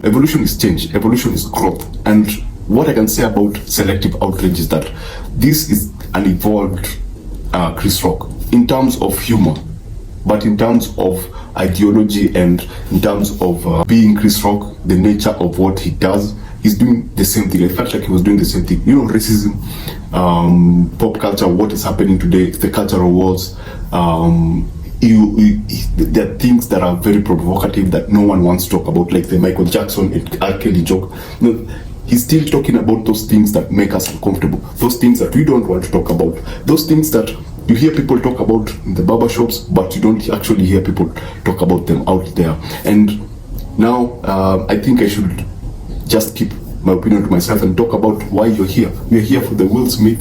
Evolution is change, evolution is growth. And what I can say about selective outrage is that this is an evolved Chris Rock in terms of humor, but in terms of ideology and in terms of being Chris Rock, the nature of what he does, he's doing the same thing. I felt like he was doing the same thing. You know, racism, pop culture, what is happening today, the cultural wars. There are things that are very provocative that no one wants to talk about, like the Michael Jackson and R. Kelly joke. No, he's still talking about those things that make us uncomfortable, those things that we don't want to talk about, those things that you hear people talk about in the barbershops, but you don't actually hear people talk about them out there. And now I think I should just keep my opinion to myself and talk about why you're here. We're here for the Will Smith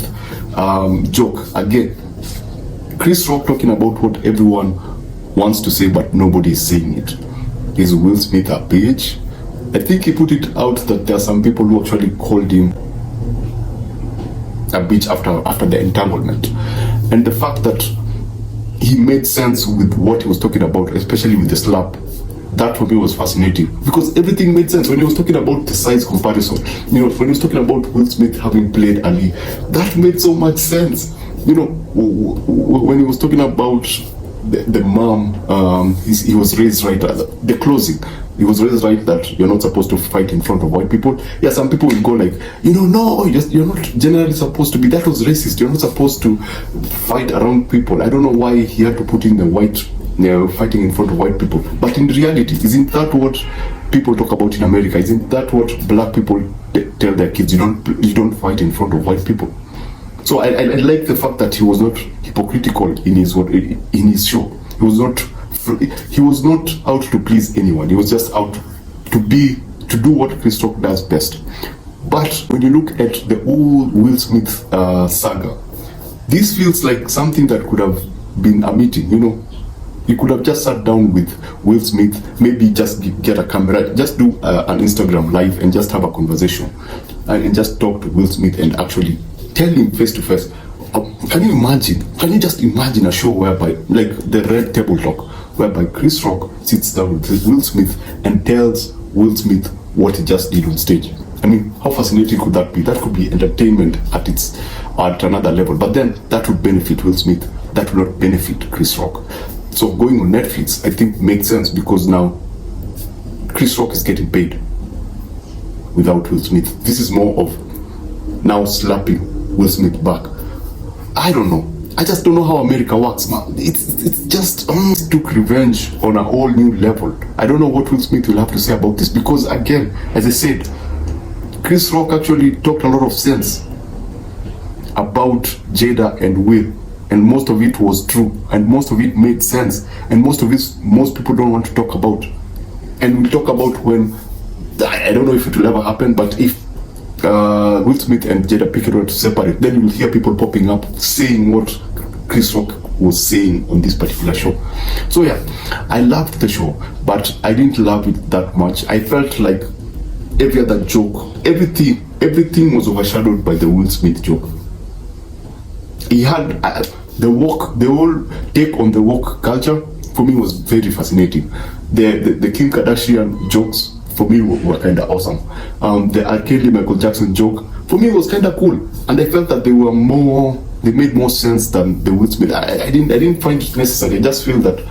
joke. Again, Chris Rock talking about what everyone wants to say, but nobody is saying it. Is Will Smith a bitch? I think he put it out that there are some people who actually called him a bitch after the entanglement. And the fact that he made sense with what he was talking about, especially with the slap, that for me was fascinating, because everything made sense. When he was talking about the size comparison, you know, when he was talking about Will Smith having played Ali, that made so much sense. You know, when he was talking about the mom, he was raised right at the closing. He was raised right that you're not supposed to fight in front of white people. Yeah, some people will go like, you know, no, you're not generally supposed to be. That was racist. You're not supposed to fight around people. I don't know why he had to put in the white, fighting in front of white people. But in reality, isn't that what people talk about in America? Isn't that what black people tell their kids? You don't fight in front of white people. So I like the fact that he was not hypocritical in his show. He was not out to please anyone. He was just out to do what Chris Rock does best. But when you look at the old Will Smith saga, this feels like something that could have been a meeting. You know, you could have just sat down with Will Smith, maybe just get a camera, just do an Instagram live and just have a conversation and just talk to Will Smith and actually tell him face to face. Can you just imagine a show whereby, like the Red Table Talk, whereby Chris Rock sits down with Will Smith and tells Will Smith what he just did on stage? I mean, how fascinating could that be? That could be entertainment at another level. But then that would benefit Will Smith. That would not benefit Chris Rock. So going on Netflix, I think makes sense, because now Chris Rock is getting paid without Will Smith. This is more of now slapping Will Smith back. I don't know. I just don't know how America works, man. It's just took revenge on a whole new level. I don't know what Will Smith will have to say about this, because again, as I said, Chris Rock actually talked a lot of sense about Jada and Will, and most of it was true, and most of it made sense, and most people don't want to talk about. And we'll talk about when, I don't know if it will ever happen, but if Will Smith and Jada Pinkett were to separate, then you will hear people popping up saying what Chris Rock was saying on this particular show. So yeah, I loved the show, but I didn't love it that much. I felt like every other joke, everything was overshadowed by the Will Smith joke. He had the whole take on the woke culture for me was very fascinating. The Kim Kardashian jokes for me were kind of awesome. The R. Kelly Michael Jackson joke for me was kind of cool, and I felt that they made more sense than the Will Smith. I didn't find it necessary. I just feel that,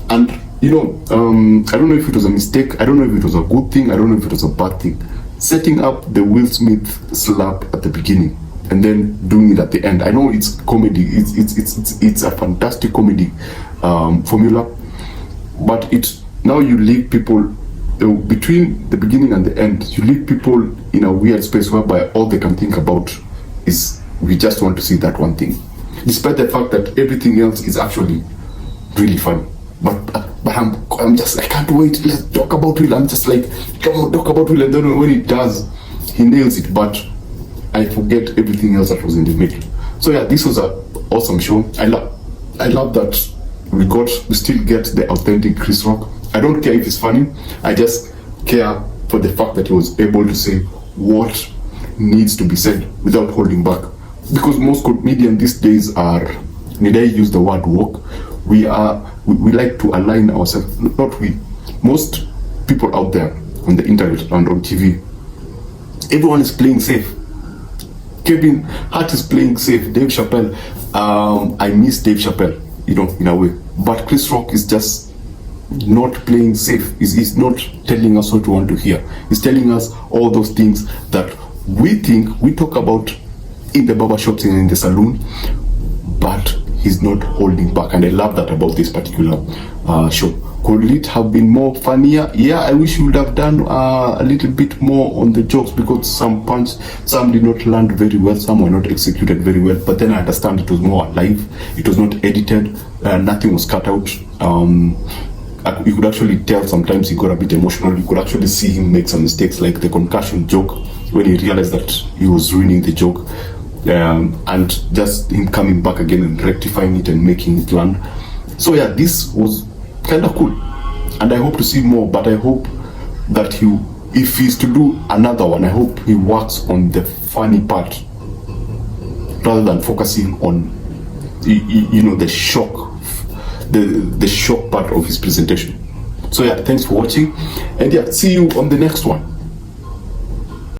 and you know, I don't know if it was a mistake. I don't know if it was a good thing. I don't know if it was a bad thing. Setting up the Will Smith slap at the beginning and then doing it at the end. I know it's comedy. It's a fantastic comedy formula, but now you leave people. Between the beginning and the end, you leave people in a weird space whereby all they can think about is, we just want to see that one thing, despite the fact that everything else is actually really funny. But I'm just, I can't wait. Let's talk about Will. I'm just like, come on, talk about Will. And then when he does, he nails it. But I forget everything else that was in the middle. So yeah, this was an awesome show. I love that we still get the authentic Chris Rock. I don't care if it's funny. I just care for the fact that he was able to say what needs to be said without holding back. Because most comedians these days are, need I use the word woke? We like to align ourselves, not we. Most people out there on the internet and on TV. Everyone is playing safe. Kevin Hart is playing safe. Dave Chappelle, I miss Dave Chappelle, you know, in a way. But Chris Rock is just not playing safe. He's not telling us what we want to hear. He's telling us all those things that we think we talk about in the barbershops and in the saloon, but he's not holding back. And I love that about this particular show. Could it have been more funnier? Yeah, I wish you would have done a little bit more on the jokes, because some did not land very well, some were not executed very well. But then I understand it was more alive, it was not edited, nothing was cut out. You could actually tell sometimes he got a bit emotional. You could actually see him make some mistakes, like the concussion joke, when he realized that he was ruining the joke, and just him coming back again and rectifying it and making it land. So yeah, this was kind of cool, and I hope to see more. But I hope that if he's to do another one, I hope he works on the funny part rather than focusing on the shock, the shock part of his presentation. So yeah, thanks for watching, and yeah, see you on the next one.